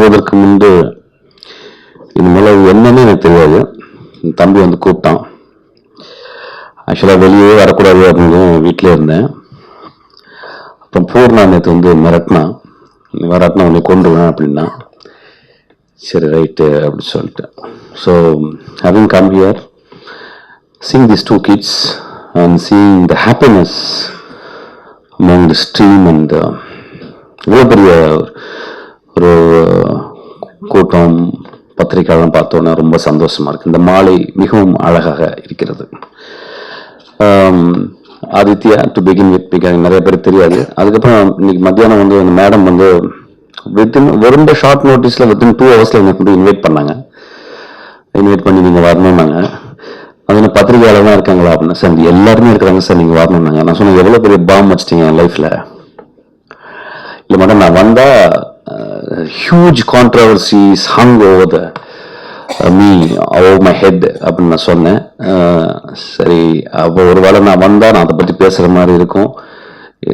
வருவதற்கு முன்பு இது மேலே என்னன்னு எனக்கு தெரியாது. தம்பி வந்து கூப்பிட்டான். ஆக்சுவலாக வெளியே வரக்கூடாது அப்படின்னு வீட்டிலே இருந்தேன். அப்புறம் பூர்ணா நேற்று வந்து மிரட்டினா, வராட்டினா உன்னை கொண்டுவேன் அப்படின்னா, சரி ரைட்டு அப்படின்னு சொல்லிட்டு. So having come here, seeing these two kids and seeing the happiness among the stream and இவ்வளோ பெரிய ஒரு கூட்டம் பத்திரிக்கைலாம் பார்த்தோன்னா ரொம்ப சந்தோஷமா இருக்கு. இந்த மாலை மிகவும் அழகாக இருக்கிறது. ஆதித்யா டு பிகின் வித் நிறைய பேர் தெரியாது. அதுக்கப்புறம் இன்னைக்கு மத்தியானம் வந்து அந்த மேடம் வந்து ரொம்ப ஷார்ட் நோட்டீஸ்ல வித்தின் 2 hours எனக்கு இன்வைட் பண்ணாங்க. இன்வைட் பண்ணி நீங்க வரணும்னாங்க. அது பத்திரிகையாளர்லாம் இருக்காங்களா அப்படின்னா, சார் எல்லாருமே இருக்கிறாங்க சார், நீங்க வரணும்னாங்க. நான் சொன்னேன், எவ்வளவு பெரிய பாம் வச்சிட்டீங்க என் லைஃப்ல. இல்லை மேடம், நான் வந்தா huge controversies hung over the me over my head அப்படின்னு நான் சொன்னேன். சரி, அப்போ ஒரு வேளை நான் வந்தா நான் அதை பத்தி பேசுற மாதிரி இருக்கும்,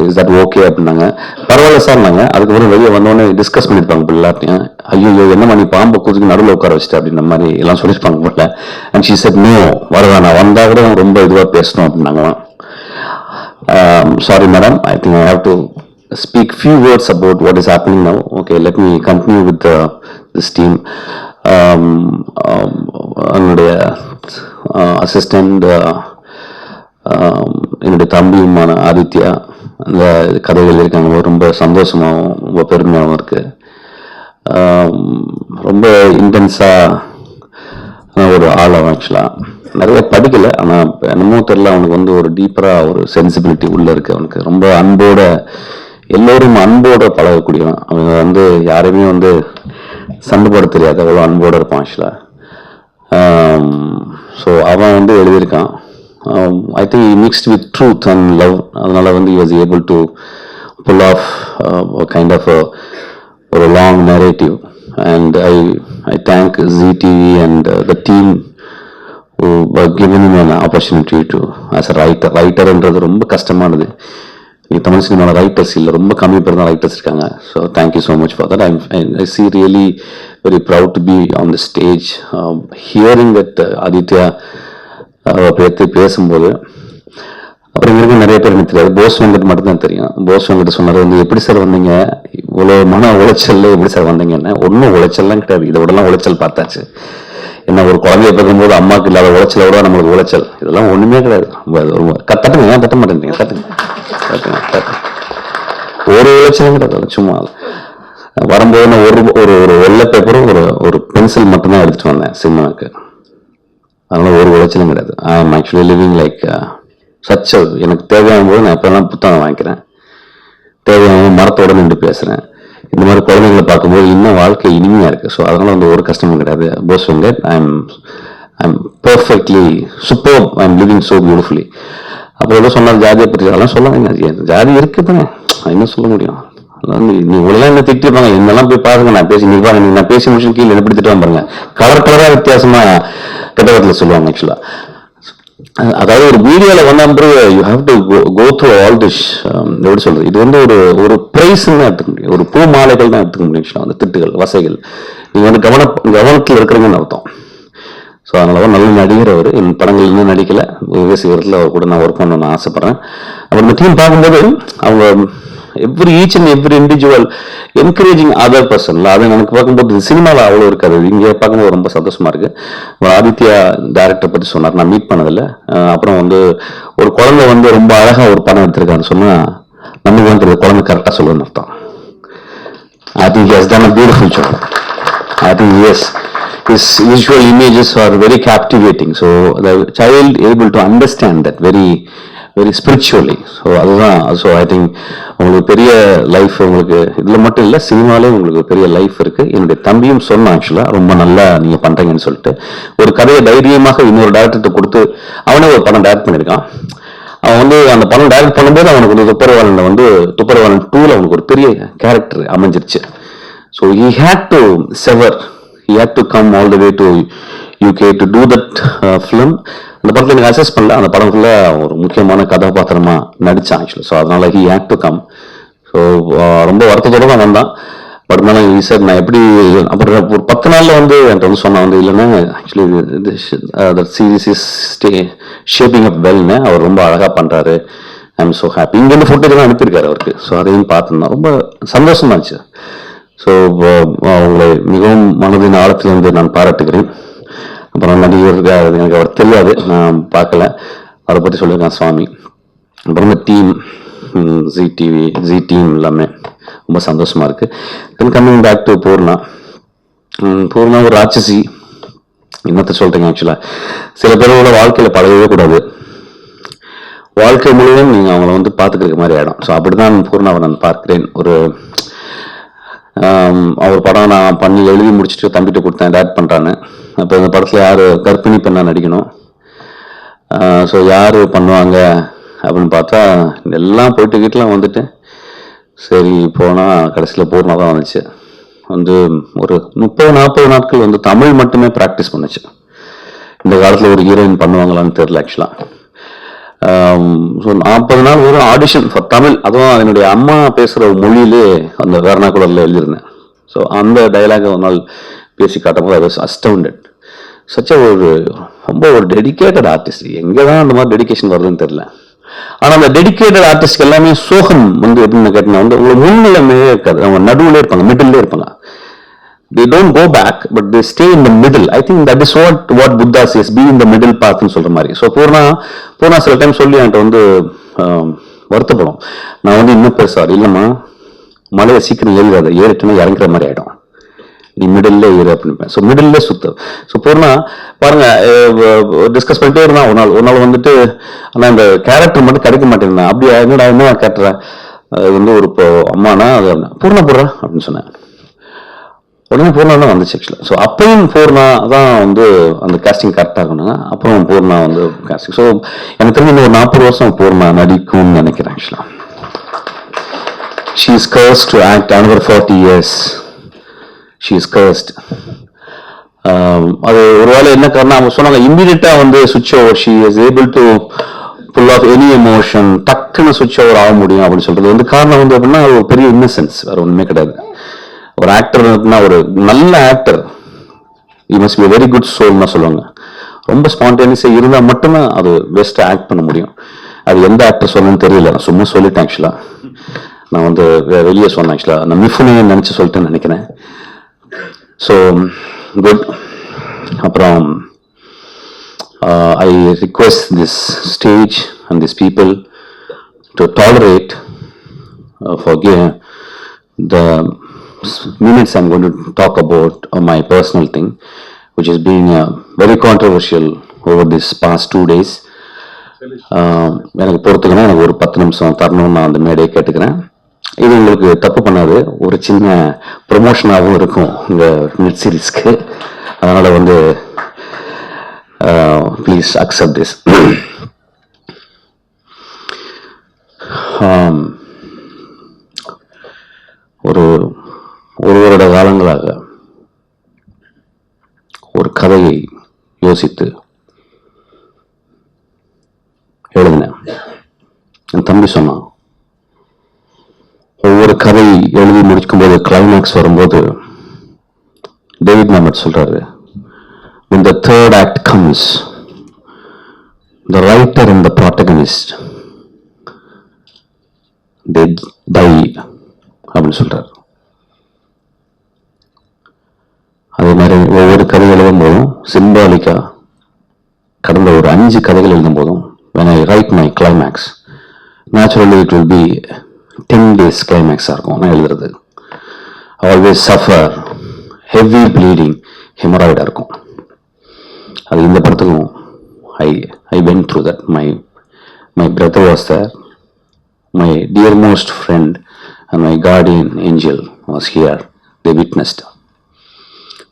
இஸ் தட் ஓகே அப்படின்னாங்க. பரவாயில்ல சார் நாங்க. அதுக்கப்புறம் வெளியே வந்தோடனே டிஸ்கஸ் பண்ணிருப்பாங்க எல்லாத்தையும். ஐயோ என்ன பண்ணி பாம்பை கூத்துக்கு நடுவில் உட்கார வச்சுட்டு அப்படின்ற மாதிரி எல்லாம் சொல்லியிருப்பாங்க போல. அண்ட் ஷீ செட் நோ, வரதான் நான் வந்தா கூட ரொம்ப இதுவாக பேசணும் அப்படின்னாங்களாம். Sorry madam, I think I have to speak few words about what is happening now. Okay, let me continue with this team. என்னுடைய அசிஸ்டன்ட் என்னுடைய தம்பியுமான ஆதித்யா அந்த கதைகள் இருக்காங்க. ரொம்ப சந்தோஷமாகவும் ரொம்ப பெருமையாகவும் இருக்கு. ரொம்ப இன்டென்ஸா ஒரு ஆள். ஆக்சுவலா நிறைய படிக்கல, ஆனா என்னமோ தெரியல, அவனுக்கு வந்து ஒரு டீப்பரா ஒரு சென்சிபிலிட்டி உள்ள இருக்கு. அவனுக்கு ரொம்ப அன்போட, எல்லோரும் அன்போட பழகக்கூடியவன். அவங்க வந்து யாரையுமே வந்து சண்டை போட தெரியாது, அவ்வளோ அன்போட இருப்பான் ஆக்சுவலா. ஸோ அவன் வந்து எழுதியிருக்கான். I think mixed with truth and love. அதனால வந்து he was able to pull off a kind of ஒரு long narrative. And I thank ZEE TV and the team who were given him an opportunity to as a writer. ரைட்டர்ன்றது ரொம்ப கஷ்டமானது. தமிழ் சினிமாவில் writers இல்லை, ரொம்ப கம்மி பேர் தான் ரைட்டர்ஸ் இருக்காங்க. So thank you so much for that. I C really very proud to be on the stage hearing that Aditya பற்றி பேசும்போது. அப்புறம் இங்கே நிறைய பேர் எனக்கு தெரியாது. போஸ் வெங்கட் மட்டும்தான் தெரியும். போஸ் வெங்கட் சொன்னார் வந்து, எப்படி சார் வந்தீங்க, இவ்வளோ மன உளைச்சல் எப்படி சார் வந்தீங்கன்னா, ஒன்றும் உளைச்சல்லாம் கிடையாது, இதை விடலாம் உளைச்சல் பார்த்தாச்சு. என்ன ஒரு குழந்தைய பார்க்கும்போது அம்மாவுக்கு இல்லாத உளைச்சலை விட நம்மளுக்கு உளைச்சல், இதெல்லாம் ஒண்ணுமே கிடையாது. தட்டுங்க, ஏன் தட்ட மாட்டேங்க, தட்டுங்க. ஒரு உளைச்சலும் கிடையாது. சும்மா வரும்போது நான் ஒரு வெள்ளை பேப்பரும் ஒரு பென்சில் மட்டும்தான் எடுத்துட்டு வந்தேன் சினிமாவுக்கு. அதனால ஒரு உளைச்சலும் கிடையாது. I am actually living like such. எனக்கு தேவையான போது நான் எப்பெல்லாம் புத்தகம் வாங்கிக்கிறேன், தேவையான மரத்தோட நின்று பேசுறேன். இந்த மாதிரி குழந்தைங்களை பார்க்கும்போது இன்னும் வாழ்க்கை இனிமையா இருக்கு. ஸோ அதனால வந்து ஒரு கஷ்டமும் கிடையாது. Bose Venkat, I am perfectly super, I am living so beautifully. அப்புறம் ஏதோ சொன்னார் ஜாதியை பற்றி, அதெல்லாம் சொல்லுவாங்க. ஜாதி இருக்குதானே, என்ன சொல்ல முடியும். நீ இவ்வளவு என்ன திட்டிருப்பாங்க, என்னெல்லாம் போய் பாருங்க. நான் பேசி நீ பாருங்க, நான் பேசி முடிச்சு கீழே எப்படி திட்டு பாருங்க. கலர் கலரா வித்தியாசமா கெட்டவரத்தில் சொல்லுவாங்க ஆக்சுவலா. அதாவது ஒரு மீடியால வந்தா you have to go through all this. எப்படி சொல்றது, இது வந்து ஒரு பிரைஸ் தான் எடுத்துக்க முடியும், ஒரு பூ மாலைகள் தான் எடுத்துக்க முடியும். அந்த திட்டுகள், வசைகள், நீங்க வந்து கவனத்தில் இருக்கிறீங்கன்னு அர்த்தம். ஸோ அதனால நல்ல நடிகர் அவர். என் படங்கள் இன்னும் நடிக்கல, விவசாயத்தில் அவர் கூட நான் ஒர்க் பண்ணணும்னு ஆசைப்படுறேன். அப்புறம் இந்த டீம் பார்க்கும்போது அவங்க each and every individual encouraging other பர்சன்ல, அது எனக்கு பார்க்கும்போது சினிமாவில் அவ்வளோ இருக்காது, இங்கே பார்க்கும்போது ரொம்ப சந்தோஷமா இருக்கு. ஆதித்யா டைரக்டர் பற்றி சொன்னார், நான் மீட் பண்ணதில்ல. அப்புறம் வந்து ஒரு குழந்தை வந்து ரொம்ப அழகா ஒரு படம் எடுத்திருக்கான்னு சொன்னா நமக்கு வந்து தெரியாது, குழந்தை கரெக்டா சொல்லுன்னு அர்த்தம். I think he has done a beautiful job. I think yes, his visual images are very captivating. So the child able to understand that very spiritually. So அதுதான். ஸோ ஐ திங்க் உங்களுக்கு பெரிய லைஃப், உங்களுக்கு இதில் மட்டும் இல்லை சினிமாலே உங்களுக்கு பெரிய life இருக்கு. என்னுடைய தம்பியும் சொன்னான் ஆக்சுவலாக, ரொம்ப நல்லா நீங்கள் பண்ணுறீங்கன்னு சொல்லிட்டு. ஒரு கதையை தைரியமாக இன்னொரு டேரக்டர்கிட்ட கொடுத்து அவனே ஒரு படம் டைரக்ட் பண்ணியிருக்கான். அவன் வந்து அந்த படம் டைரக்ட் பண்ணும்போது அவனுக்கு வந்து துப்பரிவாளன் 2ல அவனுக்கு ஒரு பெரிய கேரக்டர் அமைஞ்சிருச்சு. So he had to come all the way to UK to do that film. அந்த படத்தில் எனக்கு அசஸ் பண்ணல, அந்த படத்துல ஒரு முக்கியமான கதாபாத்திரமா நடிச்சான் ஆக்சுவலி. ஸோ அதனால he had to come. So ரொம்ப வருத்தத்தோட தான் வந்தான். பட் இருந்தாலும் சார் நான் எப்படி அப்புறம் ஒரு 10 நாளில் வந்து என்கிட்ட வந்து சொன்னா வந்து இல்லைன்னா actually series is shaping up வெல்னு அவர் ரொம்ப அழகாக பண்ணுறாரு. I am so happy. இங்கேருந்து ஃபுட்டேஜ்லாம் அனுப்பியிருக்காரு அவருக்கு. ஸோ அதையும் பார்த்துருந்தோம், ரொம்ப சந்தோஷமாச்சு. ஸோ உங்களை மிகவும் மனதின் ஆழத்திலிருந்து நான் பாராட்டுகிறேன். அப்புறம் நடிகர் எனக்கு அவர் தெரியாது, நான் பார்க்கல, அதை பற்றி சொல்லியிருக்கேன் சுவாமி. அப்புறம் இந்த டீம் ஜி டீம் எல்லாமே ரொம்ப சந்தோஷமா இருக்கு. Then coming back to Purna. Purna ஒரு ராட்சசி, என்னத்த சொல்றீங்க. ஆக்சுவலா சில பேரோட வாழ்க்கையில பழகவே கூடாது, வாழ்க்கை முழுவதும் நீங்க அவங்கள வந்து பார்த்துக்கிற மாதிரி ஆயிடும். ஸோ அப்படிதான் பூர்ணாவை நான் பார்க்கிறேன். அவர் படம் நான் பண்ணி எழுதி முடிச்சுட்டு தம்பிட்டு கொடுத்தேன், டேரக்ட் பண்றான்னு. அப்போ இந்த படத்துல யாரு கர்ப்பிணி பெண்ணா நடிக்கணும், ஸோ யாரு பண்ணுவாங்க அப்படின்னு பார்த்தா எல்லாம் போயிட்டு வீட்டுலாம் வந்துட்டு சரி போனா கடைசியில் பூர்ணா தான் வந்துச்சு. வந்து ஒரு 30-40 நாட்கள் வந்து தமிழ் மட்டுமே ப்ராக்டிஸ் பண்ணுச்சு. இந்த காலத்தில் ஒரு ஹீரோயின் பண்ணுவாங்களான்னு தெரியல ஆக்சுவலா. ஸோ 40 நாள் ஒரு ஆடிஷன் ஃபார் தமிழ், அதுவும் அதனுடைய அம்மா பேசுகிற மொழியிலே அந்த வேர்னாகுலரில் எழுதியிருந்தேன். ஸோ அந்த டைலாகை ஒரு நாள் பேசி காட்டும்போது ஐ வாஸ் அஸ்டவுண்டட். சச்ச ஒரு ரொம்ப ஒரு டெடிக்கேட்டட் ஆர்டிஸ்ட். எங்கே தான் அந்த மாதிரி டெடிக்கேஷன் வருதுன்னு தெரியல. ஆனால் அந்த டெடிக்கேட்டட் ஆர்டிஸ்ட் எல்லாமே சோகம் வந்து எப்படின்னு கேட்டீங்கன்னா வந்து உங்களுக்கு முன்னிலைமே இருக்காது, அவங்க நடுவில் இருப்பாங்க, மிடில் இருப்பாங்க. They don't go back, but they stay in the middle. I think that is what Buddha says, be in the middle path ன்னு சொல்ற மாதிரி. ஸோ பூர்ணா சில டைம் சொல்லி என்கிட்ட வந்து வருத்தப்படும். நான் வந்து இன்னும் பெருசார் இல்லைம்மா, மலையை சீக்கிரம் ஏறிடாத, ஏறிட்டுன்னா இறங்குற மாதிரி ஆயிடும், நீ மிடில் ஏறு அப்படின்னு. ஸோ மிடில்ல சுத்த. ஸோ பூர்ணா பாருங்க, டிஸ்கஸ் பண்ணிட்டே இருந்தான். ஒரு நாள் வந்துட்டு ஆனால் இந்த கேரக்டர் மட்டும் கிடைக்க மாட்டேங்கிறேன். அப்படி என்ன கேட்டுறேன், அது வந்து ஒரு இப்போ அம்மானா அது பூர்ணா போடுறேன் அப்படின்னு சொன்னேன். உடனே பூர்ணா தான் வந்துச்சு ஆக்சுவலா. ஸோ அப்பயும் பூர்ணா தான் வந்து அந்த கேஸ்டிங் கரெக்டாக இருக்கணுங்க. அப்புறம் பூர்ணா வந்து கேஸ்டிங். ஸோ எனக்கு தெரிஞ்ச ஒரு 40 வருஷம் பூர்ணா நடிக்கும்னு நினைக்கிறேன் ஆக்சுவலா. She is cursed to act another 40 years. She is cursed. அது ஒருவேளை என்ன காரணம் அவங்க சொன்னாங்க, இம்மீடியட்டா வந்து சுவிட்ச் over, she is able to pull off any emotion, டக்குன்னு சுவிட்ச் ஓவர் ஆக முடியும் அப்படின்னு சொல்றது வந்து காரணம் வந்து அப்படின்னா ஒரு பெரிய இன்னசென்ஸ், வேற ஒண்ணுமே கிடையாது. ஒரு ஆக்டர்னா, ஒரு நல்ல actor you must be very good சோல்னா சொல்லுவாங்க. ரொம்ப ஸ்பான்டேனியஸா இருந்தா மட்டும்தான் அது பெஸ்ட் ஆக்ட் பண்ண முடியும். அது எந்த ஆக்டர் சொல்லணும்னு தெரியல, நான் சும்மா சொல்லிட்டேன் ஆக்சுவலா. நான் வந்து வெளியே சொன்னேன் ஆக்சுவலா, நான் மிஃபுனே நினைச்சு சொல்லிட்டேன்னு நினைக்கிறேன். So good. அப்புறம் I request this stage and this people to tolerate for the minutes I'm going to talk about my personal thing, which is being very controversial over this past 2 days. எனக்கு பொறுத்துக்கணும், எனக்கு ஒரு 10 நிமிஷம் தரணும்னு நான் அந்த மேடையை கேட்டுக்கிறேன். இது உங்களுக்கு தப்பு பண்ணாது, ஒரு சின்ன ப்ரொமோஷனாகவும் இருக்கும் இந்த நெட் சீரீஸ்க்கு. அதனால வந்து ப்ளீஸ் அக்செப்ட் திஸ். ஒரு வருட காலங்களாக ஒரு கதையை யோசித்து எழுதினேன். என் தம்பி சொன்னான், ஒவ்வொரு கதை எழுதி முடிக்கும் போது கிளைமேக்ஸ் வரும்போது டேவிட் மாமட் சொல்றாரு, when the third act comes, the writer and the protagonist they die அப்படின்னு சொல்றாரு. அதே மாதிரி ஒவ்வொரு கதை எழுதும் போதும் சிம்பாலிக்கா கடந்த ஒரு 5 கதைகள் எழுதும் போதும் when I write my climax, naturally it will be 10 days climax இருக்கும் நான் எழுதுறது. always suffer, heavy bleeding, hemorrhoid இருக்கும். அது இந்த படத்துக்கும் I went through that. My brother was there, my dearmost friend and my guardian angel was here, they witnessed.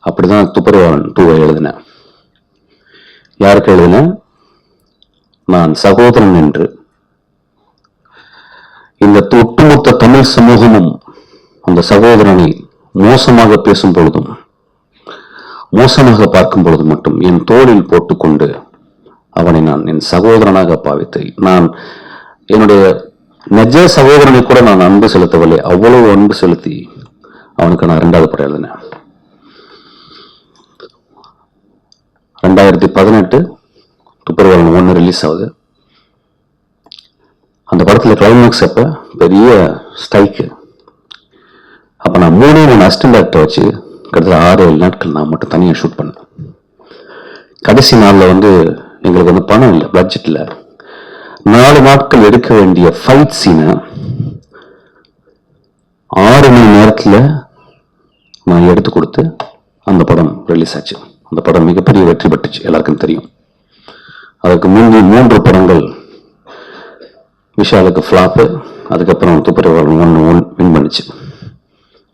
அப்படிதான் துப்பரிவாளன் 2 எழுதினேன். யாருக்கு எழுதினேன்? நான் சகோதரன் என்று. இந்த ஒட்டுமொத்த தமிழ் சமூகமும் அந்த சகோதரனை மோசமாக பேசும் பொழுதும், மோசமாக பார்க்கும் பொழுது மட்டும் என் தோளில் போட்டுக்கொண்டு அவனை நான் என் சகோதரனாக பாவித்து, நான் என்னுடைய நிஜ சகோதரனை கூட நான் அன்பு செலுத்தவில்லை, அவ்வளவு அன்பு செலுத்தி அவனுக்கு நான் 2வது படம் எழுதினேன். 2018 துப்பறிவாளன் 1 ரிலீஸ் ஆகுது. அந்த படத்துல கிளைமேக்ஸ் அப்ப பெரிய ஸ்ட்ரைக்கு. அப்ப நான் 3 அசிஸ்டன்ட் டைரக்டர் வச்சு கிட்டத்தட்ட 6-7 நாட்கள் நான் மட்டும் தனியாக ஷூட் பண்ணேன். கடைசி நாளில் எங்களுக்கு பணம் இல்லை, பட்ஜெட் இல்லை. 4 நாட்கள் எடுக்க வேண்டிய ஃபைட் சீனை 6 மணி நேரத்தில் நான் எடுத்து கொடுத்து அந்த படம் ரிலீஸ் ஆச்சு. அந்த படம் மிகப்பெரிய வெற்றி பெற்றுச்சு, எல்லாருக்கும் தெரியும். அதுக்கு முந்தி 3 படங்கள் விஷாலுக்கு ஃப்ளாப்பு, அதுக்கப்புறம் துப்பறிவாளன் 1 வின் பண்ணிச்சு.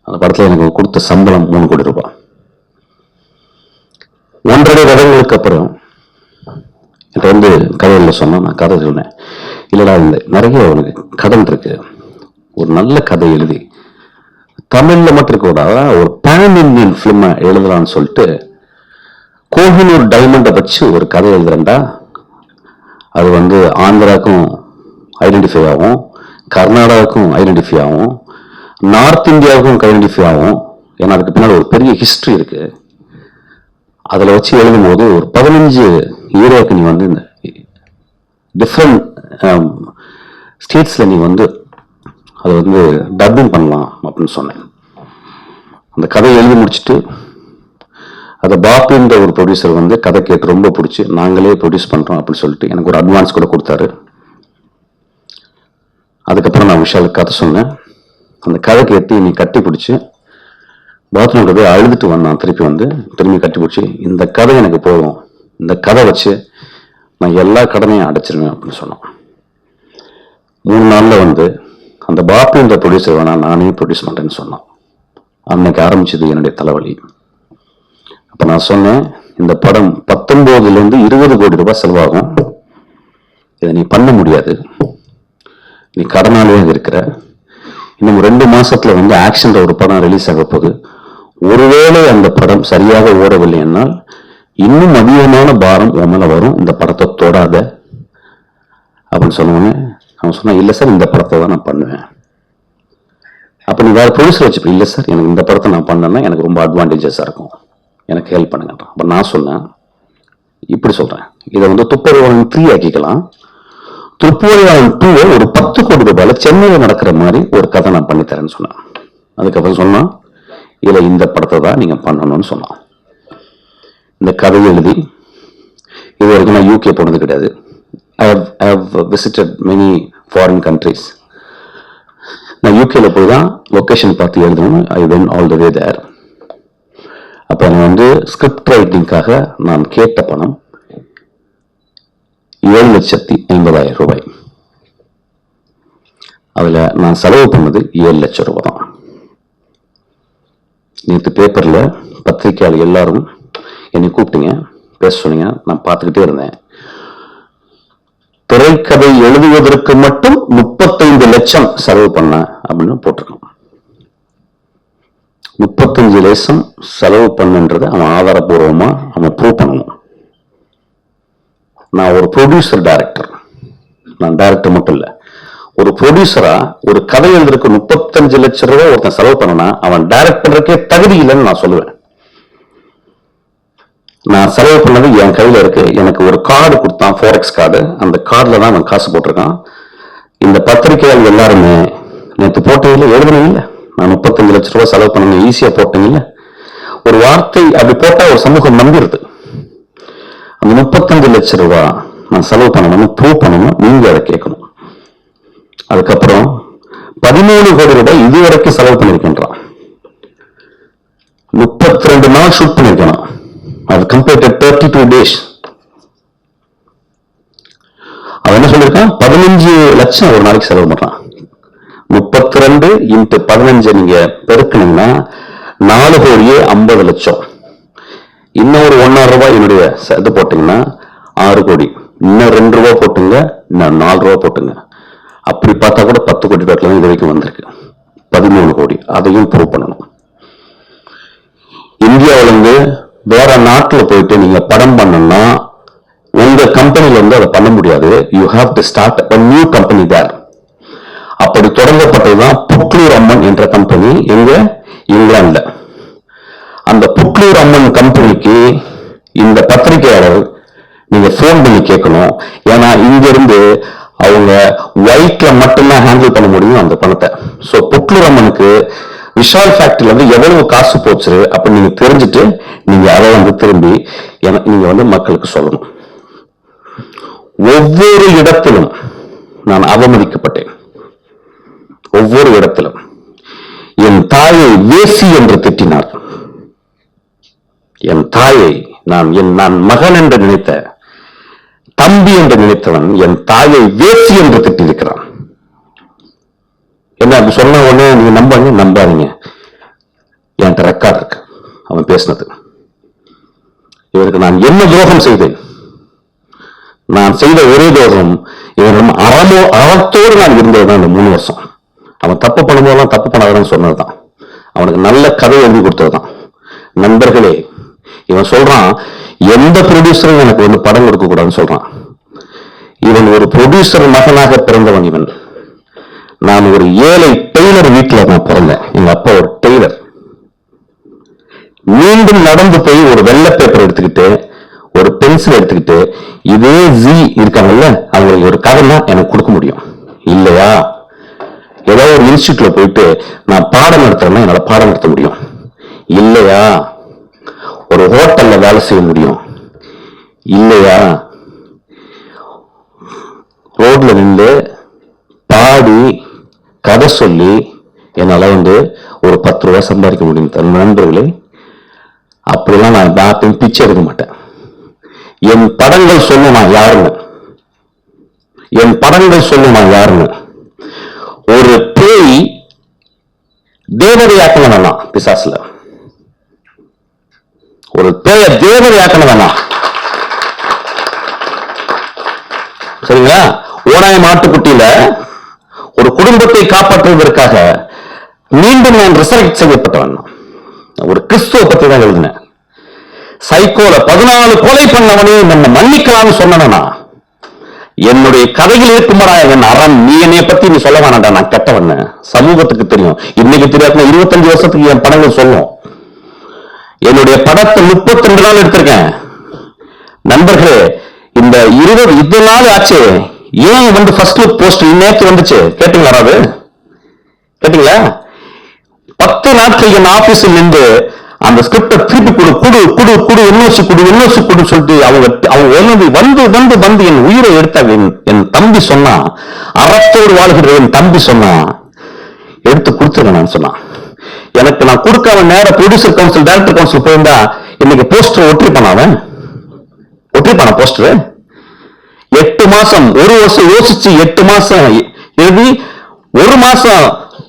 அந்த படத்தில் எனக்கு கொடுத்த சம்பளம் 3 கோடி ரூபாய். 1.5 வருடங்களுக்கு அப்புறம் என்கிட்ட கதையில் சொன்னா, நான் கதை சொன்னேன், இல்லடா இந்த நிறைய உனக்கு கடன் இருக்கு, ஒரு நல்ல கதை எழுதி தமிழ்ல மட்டும் இருக்க கூடாது, ஒரு பேன் இந்தியன் பிலிம் எழுதலாம்னு சொல்லிட்டு கோஹினூர் டைமண்டை வச்சு ஒரு கதை எழுதுறேன்டா. அது ஆந்திராவுக்கும் ஐடென்டிஃபை ஆகும், கர்நாடகாவுக்கும் ஐடென்டிஃபை ஆகும், நார்த் இந்தியாவுக்கும் ஐடென்டிஃபை ஆகும். ஏன்னா அதுக்கு பின்னாடி ஒரு பெரிய ஹிஸ்டரி இருக்கு. அதில் வச்சு எழுதும் போது ஒரு 15 ஹீரோக்கு நீ இந்த டிஃப்ரெண்ட் ஸ்டேட்ஸ்ல நீ அதை டப்பிங் பண்ணலாம் அப்படின்னு சொன்னேன். அந்த கதையை எழுதி முடிச்சுட்டு அதை பாப்புன்ற ஒரு ப்ரொடியூசர் கதை கேட்டு ரொம்ப பிடிச்சி நாங்களே ப்ரொடியூஸ் பண்றோம் அப்படின்னு சொல்லிட்டு எனக்கு ஒரு அட்வான்ஸ் கூட கொடுத்தாரு. அதுக்கப்புறம் நான் விஷாலுக்கு கதை சொன்னேன். அந்த கதை கேட்டு நீ கட்டி பிடிச்சி பாத்ரூம்ல போய் அழுதுட்டு வந்தான். திரும்பி கட்டி பிடிச்சி இந்த கதை எனக்கு போதும், இந்த கதை வச்சு நான் எல்லா கடனையும் அடைச்சிருவேன் அப்படின்னு சொன்னான். 3 நாள்ல அந்த பாப்புன்ற ப்ரொடியூசர் வேணா நானே ப்ரொடியூஸ் பண்றேன்னு சொன்னான். அன்னைக்கு ஆரம்பிச்சது என்னுடைய தலைவலி. அப்ப நான் சொன்னேன், இந்த படம் 19 20 கோடி ரூபாய் செலவாகும், இதை நீ பண்ண முடியாது, நீ கடனாளியாக இருக்கிற, இன்னும் 2 மாசத்துல ஆக்ஷன் ஒரு படம் ரிலீஸ் ஆக போகுது, ஒருவேளை அந்த படம் சரியாக ஓடவில்லை என்னால் இன்னும் அதிகமான பாரம் உன் மேல வரும், இந்த படத்தை தொடாத அப்படின்னு சொன்னோன்னே அவன் சொன்னா, இல்ல சார் இந்த படத்தை தான் நான் பண்ணுவேன். அப்ப நீ வேற ப்ரொடியூசர் வச்சுப்ப. இல்ல சார் எனக்கு இந்த படத்தை நான் பண்ணேன்னா எனக்கு ரொம்ப அட்வான்டேஜஸா இருக்கும், எனக்கு ஹெல்ப் பண்ணுங்கன்றான். அப்ப நான் சொன்னேன், இப்படி சொல்றேன், இதை துப்பறிவாளன் 3 ஆக்கிக்கலாம், துப்பறிவாளன் 2 ஒரு 10 கோடி ரூபாயில சென்னையில நடக்கிற மாதிரி ஒரு கதை நான் பண்ணித்தரேன்னு சொன்னேன். அதுக்கப்புறம் சொன்னா, இதுல இந்த படத்தை தான் நீங்க பண்ணணும்னு சொன்னான். இந்த கதையை எழுதி இது வரைக்கும் நான் யூகே போனது கிடையாது. I have visited many foreign countries. நான் யூகேல போய் தான் லொகேஷன் பார்த்து எழுதணும். I went all the way there. அப்ப நான் ஸ்கிரிப்ட் ரைட்டிங்காக நான் கேட்ட பணம் 7,50,000 ரூபாய். அதுல நான் செலவு பண்ணது 7 லட்சம் ரூபாய் தான். நேற்று பேப்பர்ல பத்திரிகையாளர் எல்லாரும் என்னை கூப்பிட்டீங்க, பேச சொன்னீங்க, நான் பார்த்துக்கிட்டே இருந்தேன். திரைக்கதை எழுதுவதற்கு மட்டும் 35 லட்சம் செலவு பண்ண அப்படின்னு போட்டிருக்கான். 35 லட்சம் செலவு பண்ணுன்றதை அவன் ஆதாரபூர்வமா அவன் ப்ரூவ் பண்ணணும். நான் ஒரு ப்ரொடியூசர் டைரக்டர், நான் டைரக்டர் மட்டும் இல்ல, ஒரு ப்ரொடியூசரா ஒரு கதை எழுதுறதுக்கு 35 லட்சம் ரூபாய் ஒருத்தன் செலவு பண்ணனா அவன் டைரக்ட் பண்றதுக்கே தகுதி இல்லைன்னு நான் சொல்லுவேன். நான் செலவு பண்ணது என் கையில இருக்கு. எனக்கு ஒரு கார்டு கொடுத்தான், ஃபோரெக்ஸ் கார்டு. அந்த கார்டுல தான் அவன் காசு போட்டிருக்கான். இந்த பத்திரிகையாளர் எல்லாருமே நேற்று போட்டதில்லை, எழுதுனீங்கல்ல, நான் 35 லட்சம் ரூபாய் செலவு பண்ண ஈஸியா போட்டீங்கல்ல. ஒரு வார்த்தை அப்படி போட்டா ஒரு சமூகம் நம்பிடுது. அந்த 35 லட்சம் ரூபாய் நான் செலவு பண்ணணும்னு ப்ரூவ் பண்ணணும், நீங்க அதை கேட்கணும். அதுக்கப்புறம் 13 கோடி ரூபாய் இதுவரைக்கும் செலவு பண்ணிருக்கின்றான். 32 நாள் ஷூட் பண்ணிருக்கணும். அது கம்ப்ளீட்டட் 32 days. அவன் என்ன சொல்லிருக்கான், 15 லட்சம் ஒரு நாளைக்கு செலவு பண்றான். 32 × 15 நீங்க பெருக்கணும்னா 4,50,00,000. இன்னொரு 1.5 ரூபாய் என்னுடைய இது போட்டீங்கன்னா 6 கோடி. இன்னும் 2 ரூபாய் போட்டுங்க, இன்னும் 4 ரூபாய் போட்டுங்க. அப்படி பார்த்தா கூட 10 கோடி ரூபாய்க்கு இது வரைக்கும் வந்திருக்கு. 13 கோடி. அதையும் ப்ரூவ் பண்ணணும். இந்தியாவிலிருந்து வேற நாட்டுல போயிட்டு நீங்க படம் பண்ணணும்னா உங்க கம்பெனில அதை பண்ண முடியாது. You have to start a new company there. அப்படி தொடங்கப்பட்டதுதான் புக்லூர் அம்மன் என்ற கம்பெனி. எங்க இங்கிலாந்துல. அந்த புட்லூர் அம்மன் கம்பெனிக்கு இந்த பத்திரிகையாளர் நீங்க போன் பண்ணி கேட்கணும். ஏன்னா இங்க இருந்து அவங்க ஒயிட்ல மட்டும்தான் ஹேண்டில் பண்ண முடியும் அந்த பணத்தை. சோ புட்லூர் அம்மனுக்கு விஷால் ஃபேக்டரியில வந்து எவ்வளவு காசு போச்சு அப்ப நீங்க தெரிஞ்சுட்டு நீங்க அதை வந்து திரும்பி நீங்க வந்து மக்களுக்கு சொல்லணும். ஒவ்வொரு இடத்திலும் நான் அவமதிக்கப்பட்டேன். ஒவ்வொரு இடத்திலும் என் தாயை வேசி என்று திட்டினார். என் தாயை நான் மகன் என்று நினைத்த, தம்பி என்று நினைத்தவன் என் தாயை வேசி என்று திட்டிருக்கிறான். என்ன அப்படி சொன்ன உடனே நீங்க நம்பாதீங்க. என்கிட்ட ரெக்கார்ட் இருக்கு அவன் பேசினது. இவருக்கு நான் என்ன துரோகம் செய்தேன்? நான் செய்த ஒரே துரோகம் இவன் அறத்தோடு நான் இருந்ததுதான் இந்த 3 வருஷம். அவன் தப்பு பண்ணும்போதெல்லாம் தப்பு பண்ணாதன்னு சொன்னதுதான். அவனுக்கு நல்ல கதை எழுதி கொடுத்ததுதான். நண்பர்களே, இவன் சொல்றான் எந்த ப்ரொடியூசரும் எனக்கு வந்து படம் கொடுக்க கூடாதுன்னு சொல்றான். இவன் ஒரு ப்ரொடியூசர் மகனாக பிறந்தவன். இவன் நான் ஒரு ஏழை டெய்லர் வீட்டில் நான் பிறந்தேன். எங்க அப்பா ஒரு டெய்லர். மீண்டும் நடந்து போய் ஒரு வெள்ளை பேப்பர் எடுத்துக்கிட்டு ஒரு பென்சில் எடுத்துக்கிட்டு இதே ஜி இருக்காங்கல்ல அவங்களுக்கு ஒரு கதைனா எனக்கு கொடுக்க முடியும் இல்லையா? ஏதோ ஒரு இன்ஸ்டியூட்ல போயிட்டு நான் பாடம் நடத்துறேன்னா என்னால பாடம் நடத்த முடியும் இல்லையா? ஒரு ஹோட்டல்ல வேலை செய்ய முடியும் இல்லையா? ரோட்ல நின்று பாடி கதை சொல்லி என்னால வந்து ஒரு 10 ரூபாய் சம்பாதிக்க முடியும். நண்பர்களே, அப்படிலாம் நான் யார்ட்டையும் பிச்சை எடுக்க மாட்டேன். என் படங்கள் சொல்லுமா யாருன்னு, என் படங்கள் சொல்லுமா யாருன்னு. ஒரு பேய் தேவதையாக்க வேணாம் பிசாசுல. ஒரு பேய தேவதையாக்க வேணாம். சரிங்களா? ஓனாய மாட்டுக்குட்டியில ஒரு குடும்பத்தை காப்பாற்றுவதற்காக மீண்டும் நான் ரிசர்ச் செய்யப்பட்டவன். ஒரு கிறிஸ்துவ பத்தி தான் எழுதினேன். சைக்கோல 14 கொலை பண்ணவனே என்ன மன்னிக்கலாம்னு சொன்னா என்னுடைய கதையில் இருக்குமாடா என் அறம். நீ என்னைய பத்தி நீ சொல்ல வேணாண்டா, நான் கெட்டவன். சமூகத்துக்கு தெரியும். இன்னைக்கு தெரியாத 25 வருஷத்துக்கு என் படங்கள் சொல்லும். என்னுடைய படத்தை 32 நாள் எடுத்திருக்கேன். நண்பர்களே, இந்த 20 நாள் ஆச்சு. ஏன் வந்து ஃபர்ஸ்ட் லுக் போஸ்ட் நேற்று வந்துச்சு கேட்டீங்களா? யாராவது கேட்டீங்களா? 10 நாட்கள் என் ஆபீஸில் நின்று அந்த ஸ்கிரிப்டை திருப்பி குடு இன்னொரு குடு சொல்லிட்டு அவங்க வந்து என் உயிரை எடுத்த என் தம்பி சொன்னா, அறத்தோடு வாழ்கிற என் தம்பி சொன்னா எடுத்து கொடுத்துருங்க நான் சொன்னான். எனக்கு நான் கொடுக்காம நேர ப்ரொடியூசர் கவுன்சில் டைரக்டர் கவுன்சில் போயிருந்தா இன்னைக்கு போஸ்டர் ஒற்றிப்பான போஸ்டர் 8 மாசம் 1 வருஷம் யோசிச்சு 8 மாசம் எழுதி 1 மாசம்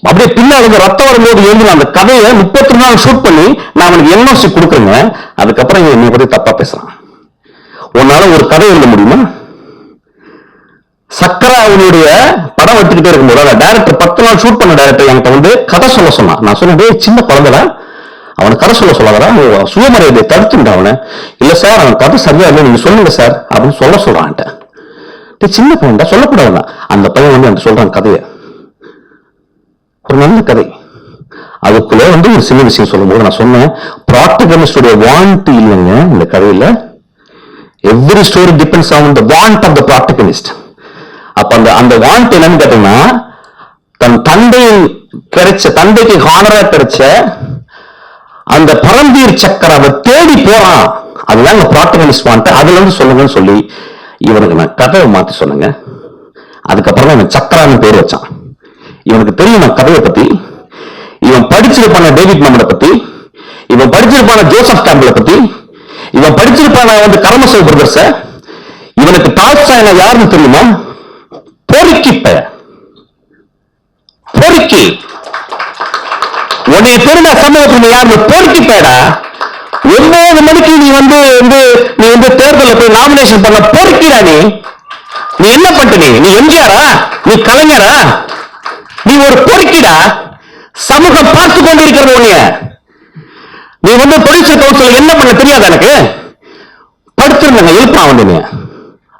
அப்படியே பின்னாடி ரத்தம் வரும்போது எழுதி அந்த கதையை 32 நாள் ஷூட் பண்ணி நான் அவனுக்கு என்ஓசி கொடுக்குறேங்க. அதுக்கப்புறம் என்னை பத்தி தப்பா பேசுறான். உன்னால ஒரு கதை எழுத முடியுமா? சக்கரா அவனுடைய படம் எடுத்துக்கிட்டே இருக்கும்போது அந்த டைரக்டர் 10 நாள் ஷூட் பண்ண டைரக்டர் என்கிட்ட வந்து கதை சொல்ல சொன்னான். நான் சொன்னேன், சின்ன குழந்தைல அவனை கதை சொல்ல சொல்லாதா, சுயமரியாதையை தடுத்துட்டா அவனை. இல்ல சார், அவன் கதை சரியா இல்லை, நீங்க சொல்லுங்க சார் அப்படின்னு சொல்றான். சின்ன பையன் சொல்லக்கூடாது. அந்த பையன் வந்து அந்த சொல்றான் கதையை, ஒரு நல்ல கதை. அதுக்குள்ள வந்து ஒரு சின்ன விஷயம் சொல்லும்போது நான் சொன்னேன், ப்ராட்டகனிஸ்டுடைய வாண்ட் இல்லைங்க இந்த கதையில. Every story depends on the want of the protagonist. அப்ப அந்த வாண்ட் என்னன்னு கேட்டீங்கன்னா, தன் தந்தைக்கு ஹானரா கிடைச்ச அந்த பரம்பீர் சக்கராவை தேடி போறான். அதுதான் இந்த ப்ராட்டகனிஸ்ட் வாண்ட். அதுல இருந்து சொல்லுங்கன்னு சொல்லி இவனுக்கு நான் கதையை மாத்தி சொன்னேங்க. அதுக்கப்புறம் தான் சக்கரான்னு பேர் வச்சான். இவனுக்கு தெரியும் நான் கதையை பத்தி. இவன் படிச்சிருப்பான டேவிட் மம்மனை பத்தி, இவன் படிச்சிருப்பான ஜோசப் கேம்பலை பத்தி, இவன் படிச்சிருப்பான வந்து கரமசேவ் பிரதர்ஸ. இவனுக்கு டால்ஸ்டாய் யாருன்னு தெரியுமா? பொறுக்கி உன்னை தெரிந்த சமூகத்தில் யாரு பொறுக்கி பேடா. 9 மணிக்கு நீ வந்து தேர்தலில் போய் நாமினேஷன் பண்ண பொறுக்கிறா. நீ என்ன பண்ண? நீ எம்ஜிஆரா? நீ கலைஞரா? நீ ஒரு பொறுக்கிடா. சமூகம் பார்த்து கொண்டிருக்கிறது உன்னைய. நீ வந்து ப்ரொடியூசர் கவுன்சில் என்ன பண்ண தெரியாது எனக்கு. படுத்திருந்தாங்க எழுப்பான் வந்து.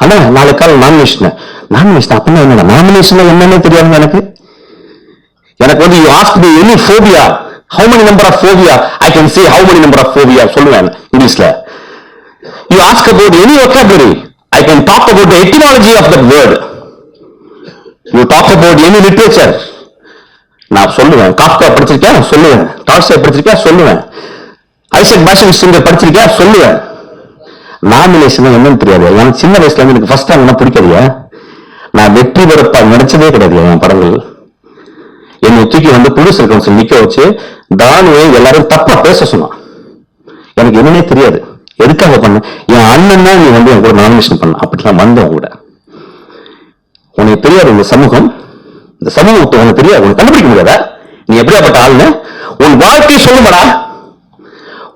ஆனா நாளை கால நாமினேஷன் அப்படின்னா என்ன? நாமினேஷன் என்னன்னு தெரியாதுங்க எனக்கு. வந்து you ask me any phobia How many number of phobia? I can say how many number of phobia சொல்லுவேன் இங்கிலீஷ்ல. You ask about any vocabulary, I can talk about the etymology of that word. You talk about any literature, நான் சொல்லுவேன். Kafka படிச்சிருக்கேன் சொல்லுவேன், Tolstoy படிச்சிருக்கேன் சொல்லுவேன், Isaac பாஷன் படிச்சிருக்கேன் சொல்லுவேன். நாமினேஷன் என்னன்னு தெரியாது. எனக்கு சின்ன வயசுல இருந்து எனக்கு ஃபர்ஸ்ட் டைம் பிடிக்காதியா. நான் வெற்றி பெறப்பா நினைச்சதே கிடையாது. என் படங்கள் என்னை தூக்கி ப்ரொடியூசர் கவுன்சில் நிக்க வச்சு தானுவே எல்லாரும் தப்பா பேச சொன்னான். எனக்கு என்னன்னே தெரியாது. எதுக்காக பண்ண, என் அண்ணன் தான் நீ என் கூட நாமினேஷன் பண்ண, அப்படிலாம் வந்தவன் கூட. உனக்கு தெரியாது இந்த சமூகம், இந்த சமூகத்தை உனக்கு தெரியாது, உனக்கு கண்டுபிடிக்க முடியாதா? நீ எப்படியாப்பட்ட ஆளுன்னு உன் வாழ்க்கை சொல்லுவடா.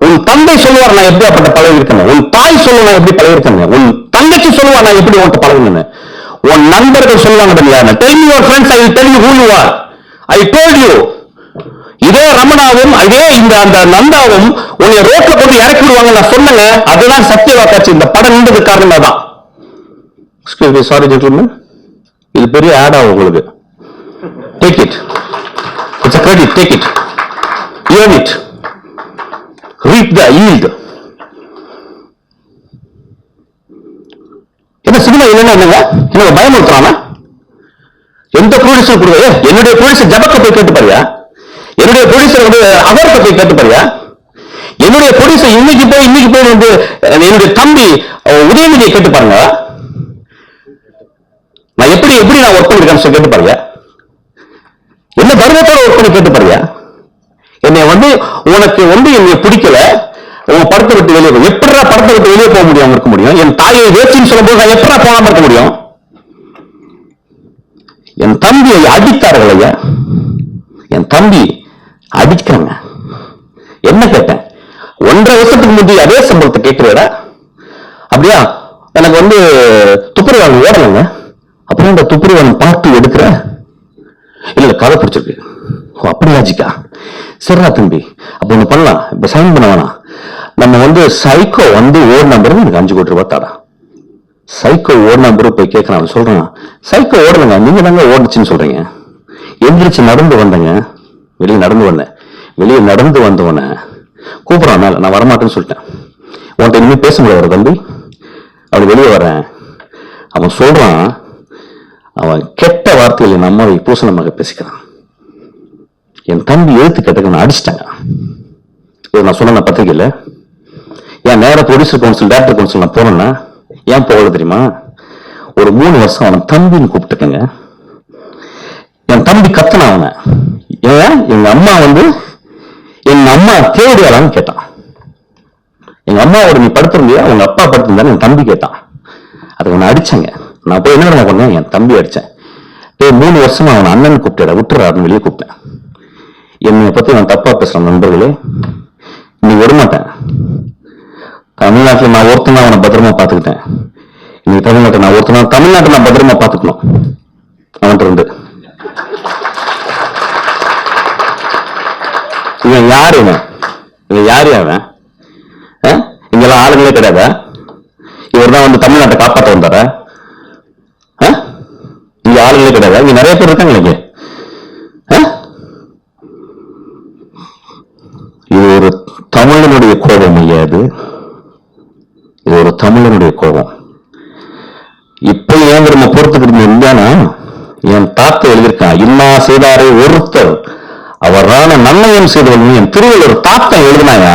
உன் தந்தை சொல்லுவார் நான் எப்படியாப்பட்ட பழகி இருக்கேன், உன் தாய் சொல்லுவா எப்படி பழகி இருக்கேன், உன் தங்கச்சி சொல்லுவா நான் எப்படி உன்கிட்ட பழகுன்னு, உன் நண்பர்கள் சொல்லுவாங்க. Tell me your friends, I will tell you who you are. I told you. இதே ரமணாவும் அதே இந்த அந்த நந்தாவும் உன்னை ரோட்ல கொண்டு இறக்கி விடுவாங்க நான் சொன்னேங்க. அதுதான் சத்திய வாக்காச்சு. இந்த படம் நின்றது காரணம் தான். Excuse me, sorry gentlemen, இது பெரிய ஆட் ஆகும் உங்களுக்கு. Take it. It's a credit. Take it. Earn it. Reap the yield. என்ன சினிமா இல்லைன்னா என்னங்க, என்ன பயமுறுத்துறானா? எந்த ப்ரொடியூசர் கொடுக்க, என்னுடைய ப்ரொடியூசர் ஜபத்தை போய் கேட்டு பாரியா, என்னுடைய ப்ரொடியூசர் அகரத்தை போய் கேட்டு பாரியா, என்னுடைய ப்ரொடியூசர் இன்னைக்கு போய் என்னுடைய தம்பி உதயநிதியை கேட்டு பாருங்க. நான் எப்படி நான் ஒர்க் பண்ணிருக்கேன் கேட்டு பாருங்க. என்ன கர்வத்தோட ஒர்க் பண்ணி கேட்டு பாருங்க. என்னை உனக்கு என்னை பிடிக்கல, உன் படத்தை விட்டு வெளியே போய் எப்படா படத்தை விட்டு வெளியே போக முடியும் இருக்க முடியும்? என் தாயை வேச்சின்னு சொல்லும் போது நான் எப்படா போகாம இருக்க முடியும்? என் தம்பியை அடித்தார்கள் ஐயா, என் தம்பி அடிக்கிறாங்க. என்ன கேட்டேன்? 1.5 வருஷத்துக்கு முந்தைய அதே சம்பளத்தை கேட்கிறேடா. அப்படியா? எனக்கு துப்பறிவாளன் ஓடலைங்க. அப்புறம் இந்த துப்பறிவாளன் பார்த்து எடுக்கிற இல்ல கதை பிடிச்சிருக்கு. அப்படியா ஜிக்கா? சரிடா தம்பி, அப்ப ஒண்ணு பண்ணலாம், இப்ப சைன் பண்ண வேணாம். நம்ம சைக்கோ ஓடு நம்பர் எனக்கு 5 கோடி ரூபாய் தாடா. சைக்கோ ஓடு நம்பர் போய் கேட்கலாம். சொல்றேன் சைக்கோ ஓடலைங்க, நீங்க தாங்க ஓடுச்சுன்னு சொல்றீங்க. எந்திரிச்சு நடந்து வந்தேங்க, வெளியே நடந்து வந்தேன். வெளியே நடந்து வந்தவன கூப்பிடறான் மேல, நான் வரமாட்டேன்னு சொல்லிட்டேன். உன்கிட்ட இனிமே பேச முடியாது தம்பி, அப்படி வெளியே வர்றேன். அவன் சொல்றான், அவன் கெட்ட வார்த்தையில் என் அம்மாவை பூசணமாக பேசிக்கிறான். என் தம்பி எழுத்து கேட்டவன் அடிச்சிட்டாங்க. நான் சொன்ன பத்திரிகையில ஏன் நேர ப்ரொடியூசர் கவுன்சில் டைரக்டர் கவுன்சில் நான் போனேன்னா ஏன் போகல தெரியுமா? ஒரு 3 வருஷம் அவன் தம்பின்னு கூப்பிட்டுக்கங்க. என் தம்பி கத்தனா அவனை, ஏன் எங்க அம்மா எங்க அம்மா தேவையாளான்னு கேட்டான். எங்க அம்மாவோட நீ படுத்திருந்தியா, உங்க அப்பா படுத்திருந்தான்னு என் தம்பி கேட்டான். அதுக்கு அவனை அடிச்சாங்க. நான் போய் என்ன பண்ணேன், என் தம்பி அடிச்சேன். 3 வருஷமா அவன் அண்ணன் கூப்பிட்டு விட்டுறாருன்னு வெளியே கூப்பிட்டேன். என்னை பத்தி நான் தப்பா பேசுறேன் நண்பர்களே, நீ வரமாட்டேன். தமிழ்நாட்டில் நான் ஒருத்தனா அவனை பத்திரமா பாத்துக்கிட்டேன். இன்னைக்கு தமிழ்நாட்டை நான் ஒருத்தனா தமிழ்நாட்டை நான் பத்திரமா பாத்துக்கணும். அவன் இவன் யாரு? இவன் யாரு? அவன் இங்கெல்லாம் ஆளுங்களே கிடையாதா? இவர் தான் தமிழ்நாட்டை காப்பாற்ற வந்தார? இங்க ஆளுங்களே கிடையாதா? இங்க நிறைய பேர் இருக்காங்க. இங்க இது ஒரு தமிழனுடைய கோபம் ஐயா. இது ஒரு தமிழனுடைய கோபம். இப்ப ஏன் நம்ம பொறுத்துக்கிட்டு இருந்தானா, என் தாத்தா எழுதியிருக்கான், இன்னா செய்தாரே ஒருத்தர் அவரான நன்னயம் செய்தவன் என் திருவள்ளுவர் தாத்தா எழுதினாயா.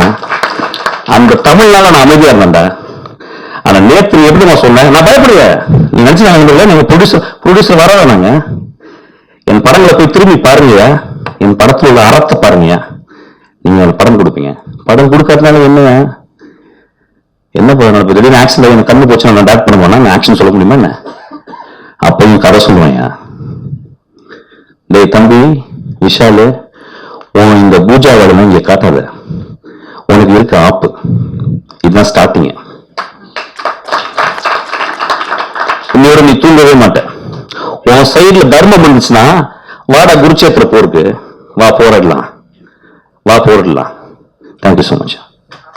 அந்த தமிழ்னால நான் அமைதியா இருந்தேன்டா. ஆனா நேற்று எப்படி நான் சொன்னேன், நான் பயப்படுவேன். நீ நினைச்சு நீங்க ப்ரொடியூசர் வர வேணாங்க. என் படங்களை போய் திரும்பி பாருங்க, என் படத்துல உள்ள அறத்தை பாருங்க. நீங்க படம் கொடுப்பீங்க. படம் கொடுக்கறதுனால என்ன பண்ணணும்? திடீர்னு ஆக்ஷன் எனக்கு கண்ணு போச்சு, நான் டாக்ட் பண்ண போனா நான் ஆக்ஷன் சொல்ல முடியுமா என்ன? அப்பயும் கதை சொல்லுவேன். டேய் தம்பி விஷாலு, உன் இந்த பூஜா வேலை இங்க காட்டாத, உனக்கு இருக்க ஆப்பு. இதுதான் ஸ்டார்டிங். இன்னொரு நீ தூங்கவே மாட்டேன். உன் சைட்ல தர்மம் இருந்துச்சுன்னா வாடா குருச்சேத்திர போருக்கு வா, போராடலாம். Thank you so much.